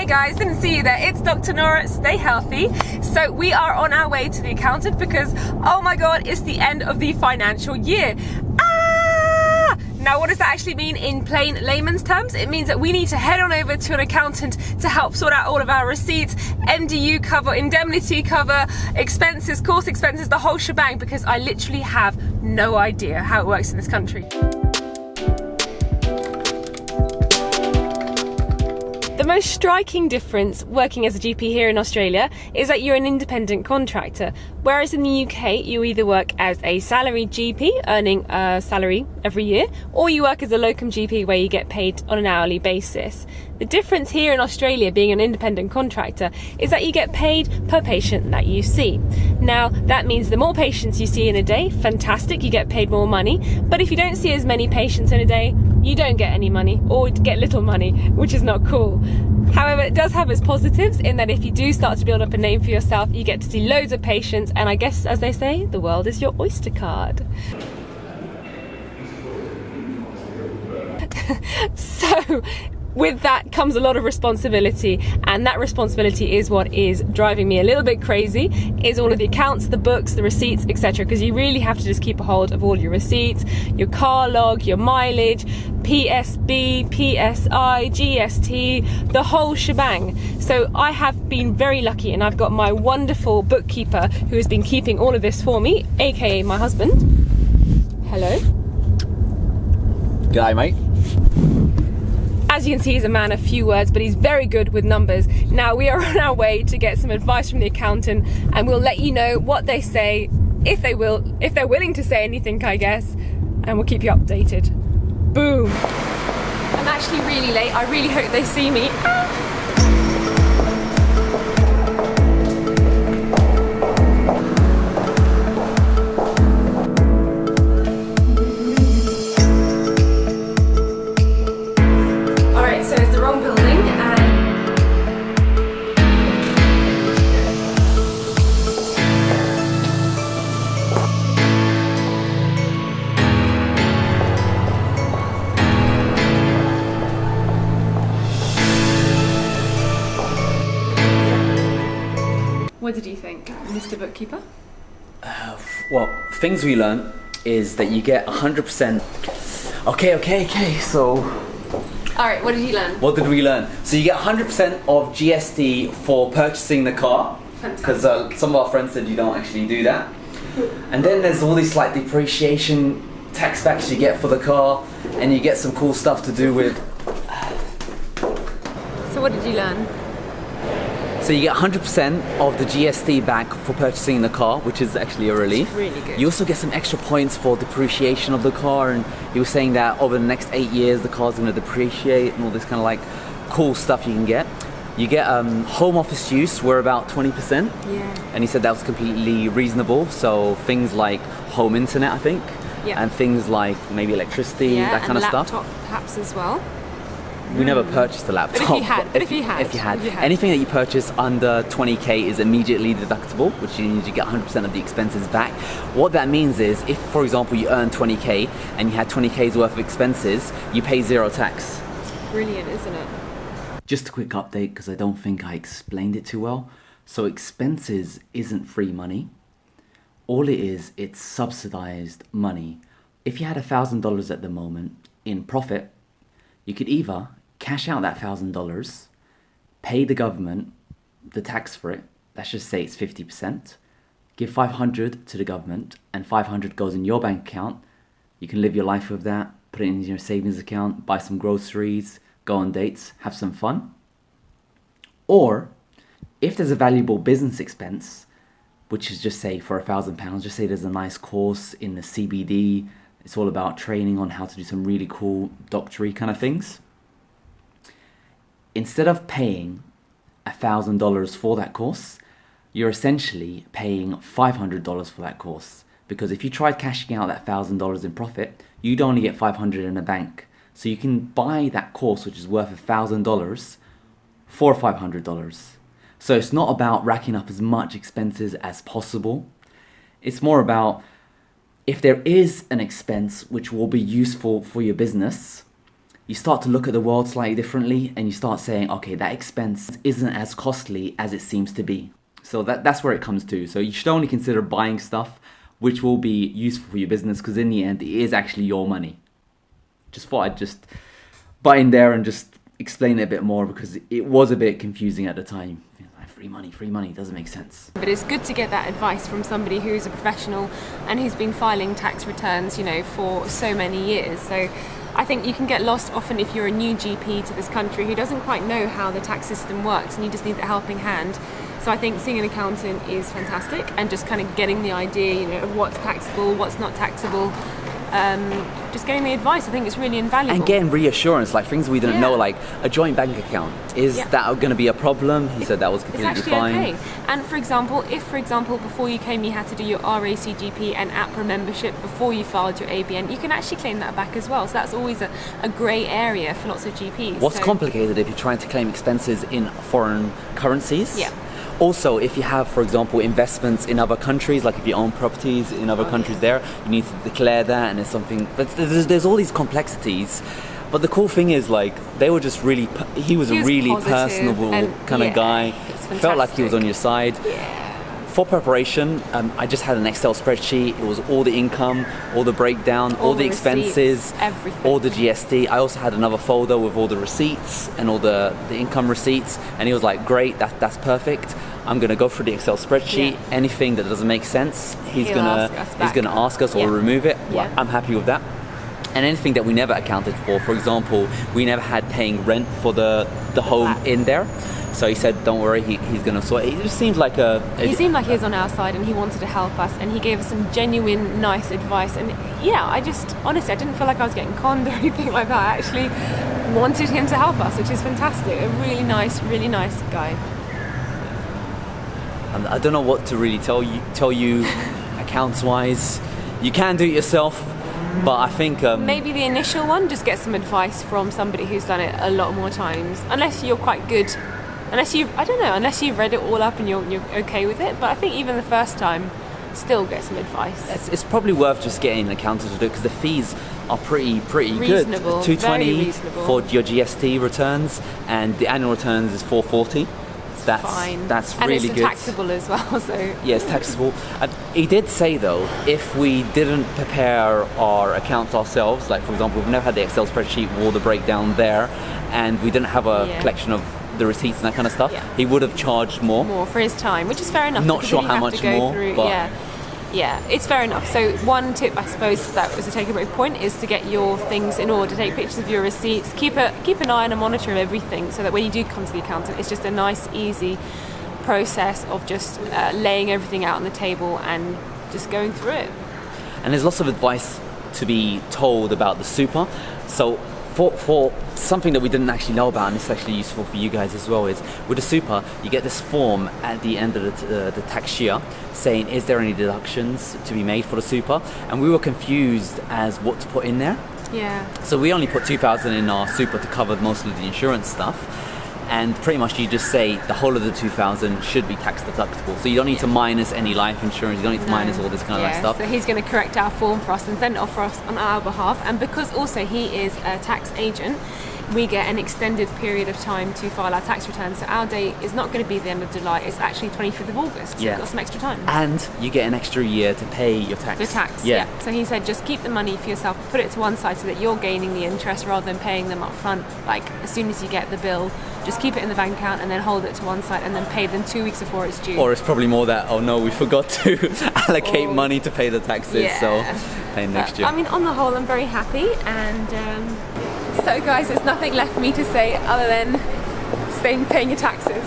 guys, didn't see you there. It's Dr. Nora, stay healthy. So we are on our way to the accountant because, oh my God, it's the end of the financial year. Now, what does that actually mean in plain layman's terms? It means that we need to head on over to an accountant to help sort out all of our receipts, MDU cover, indemnity cover, expenses, course expenses, the whole shebang, because I literally have no idea how it works in this country. The most striking difference working as a GP here in Australia is that you're an independent contractor, whereas in the UK you either work as a salaried GP earning a salary every year, or you work as a locum GP where you get paid on an hourly basis. The difference here in Australia, being an independent contractor, is that you get paid per patient that you see. Now, that means the more patients you see in a day, fantastic, you get paid more money, but if you don't see as many patients in a day, you don't get any money, or get little money, which is not cool. However, it does have its positives in that if you do start to build up a name for yourself, you get to see loads of patients, and I guess, as they say, the world is your oyster card. So, with that comes a lot of responsibility, and that responsibility is what is driving me a little bit crazy, is all of the accounts, the books, the receipts, etc. Because you really have to just keep a hold of all your receipts, your car log, your mileage, PSB, PSI, GST, the whole shebang. So I have been very lucky, and I've got my wonderful bookkeeper who has been keeping all of this for me, aka my husband. Hello. G'day, mate. As you can see, he's a man of few words, but he's very good with numbers. Now we are on our way to get some advice from the accountant, and we'll let you know what they say, if they're willing to say anything, I guess, and we'll keep you updated. Boom. I'm actually really late. I really hope they see me. What did you think, Mr. Bookkeeper? Well, things we learned is that you get 100%. Okay, so... Alright, what did you learn? What did we learn? So you get 100% of GST for purchasing the car. Because some of our friends said you don't actually do that. And then there's all these like depreciation tax backs you get for the car, and you get some cool stuff to do with... So what did you learn? So you get 100% of the GST back for purchasing the car, which is actually a relief. It's really good. You also get some extra points for depreciation of the car, and you were saying that over the next 8 years the car's going to depreciate and all this kind of like cool stuff you can get. You get home office use, we're about 20%. Yeah. And he said that was completely reasonable. So things like home internet, I think. Yeah. And things like maybe electricity, that kind of stuff. Laptop perhaps as well. We never purchased a laptop. But if you had. Anything that you purchase under 20k is immediately deductible, which means you get 100% of the expenses back. What that means is, if, for example, you earn 20k and you had 20k's worth of expenses, you pay zero tax. It's brilliant, isn't it? Just a quick update, because I don't think I explained it too well. So expenses isn't free money. All it is, it's subsidized money. If you had $1,000 at the moment in profit, you could either cash out that $1,000, pay the government the tax for it, let's just say it's 50%, give 500 to the government, and 500 goes in your bank account. You can live your life with that, put it in your savings account, buy some groceries, go on dates, have some fun. Or, if there's a valuable business expense, which is just say for £1,000, just say there's a nice course in the CBD, it's all about training on how to do some really cool doctory kind of things. Instead of paying $1,000 for that course, you're essentially paying $500 for that course. Because if you tried cashing out that $1,000 in profit, you'd only get $500 in the bank. So you can buy that course, which is worth $1,000, for $500. So it's not about racking up as much expenses as possible. It's more about, if there is an expense which will be useful for your business, you start to look at the world slightly differently, and you start saying, okay, that expense isn't as costly as it seems to be. So that's where it comes to. So you should only consider buying stuff which will be useful for your business, because in the end, it is actually your money. Just thought I'd just butt in there and just explain it a bit more, because it was a bit confusing at the time. Free money, doesn't make sense. But it's good to get that advice from somebody who's a professional and who's been filing tax returns, for so many years. So I think you can get lost often if you're a new GP to this country who doesn't quite know how the tax system works, and you just need the helping hand. So I think seeing an accountant is fantastic, and just kind of getting the idea, of what's taxable, what's not taxable. Just getting the advice, I think it's really invaluable. And getting reassurance, like things we didn't know, like a joint bank account. Is that going to be a problem? He said that was completely fine. Okay. And for example, if before you came you had to do your RACGP and AHPRA membership before you filed your ABN, you can actually claim that back as well. So that's always a grey area for lots of GPs. What's complicated if you're trying to claim expenses in foreign currencies? Yeah. Also, if you have, for example, investments in other countries, like if you own properties in other countries there, you need to declare that, and it's something, but there's all these complexities. But the cool thing is, like, they were just really, he was a really personable kind of guy. Felt like he was on your side. Yeah. For preparation, I just had an Excel spreadsheet. It was all the income, all the breakdown, all the expenses, everything. all the GST. I also had another folder with all the receipts and all the income receipts. And he was like, great, that's perfect. I'm going to go through the Excel spreadsheet. Yeah. Anything that doesn't make sense, he's going to ask us or remove it. Yeah. I'm happy with that. And anything that we never accounted for example, we never had paying rent for the home in there. So he said, don't worry, he's going to sort it. It just seemed like he seemed like he was on our side, and he wanted to help us, and he gave us some genuine, nice advice. And honestly, I didn't feel like I was getting conned or anything like that. I actually wanted him to help us, which is fantastic. A really nice guy. I don't know what to really tell you accounts-wise. You can do it yourself, but I think maybe the initial one, just get some advice from somebody who's done it a lot more times. Unless you're quite good, unless you've read it all up and you're okay with it. But I think even the first time, still get some advice. It's probably worth just getting an accountant to do it, because the fees are pretty reasonable, good. $220 reasonable for your GST returns, and the annual returns is $440. That's fine. That's and really it's good. taxable as well. So yeah, it's taxable. He did say though, if we didn't prepare our accounts ourselves, like for example, we've never had the Excel spreadsheet with all the breakdown there, and we didn't have a collection of the receipts and that kind of stuff, he would have charged more for his time, which is fair enough. Not sure how much more, but yeah, it's fair enough. So one tip, I suppose, that was a takeaway point, is to get your things in order. Take pictures of your receipts. Keep an eye and a monitor of everything, so that when you do come to the accountant, it's just a nice, easy process of just laying everything out on the table and just going through it. And there's lots of advice to be told about the super. So for something that we didn't actually know about, and it's actually useful for you guys as well, is with the super, you get this form at the end of the tax year saying, is there any deductions to be made for the super? And we were confused as what to put in there. Yeah. So we only put 2,000 in our super to cover most of the insurance stuff. And pretty much you just say the whole of the 2,000 should be tax deductible. So you don't need to minus any life insurance, you don't need to minus all this kind of stuff. So he's going to correct our form for us and send it off for us on our behalf. And because also he is a tax agent, we get an extended period of time to file our tax returns. So our date is not going to be the end of July, it's actually 25th of August. So we've got some extra time. And you get an extra year to pay your tax. The tax, So he said just keep the money for yourself, put it to one side so that you're gaining the interest rather than paying them up front. Like as soon as you get the bill, just keep it in the bank account and then hold it to one side and then pay them 2 weeks before it's due. Or it's probably more that, oh no, we forgot to allocate money to pay the taxes, so pay next year. I mean, on the whole, I'm very happy, and so guys, there's nothing left for me to say other than stay paying your taxes.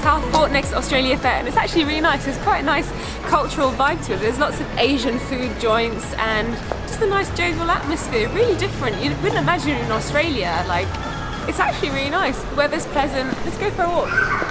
Southport next to Australia Fair, and it's actually really nice. There's quite a nice cultural vibe to it. There's lots of Asian food joints and just a nice jovial atmosphere, really different. You wouldn't imagine it in Australia. Like, It's actually really nice. The weather's pleasant. Let's go for a walk.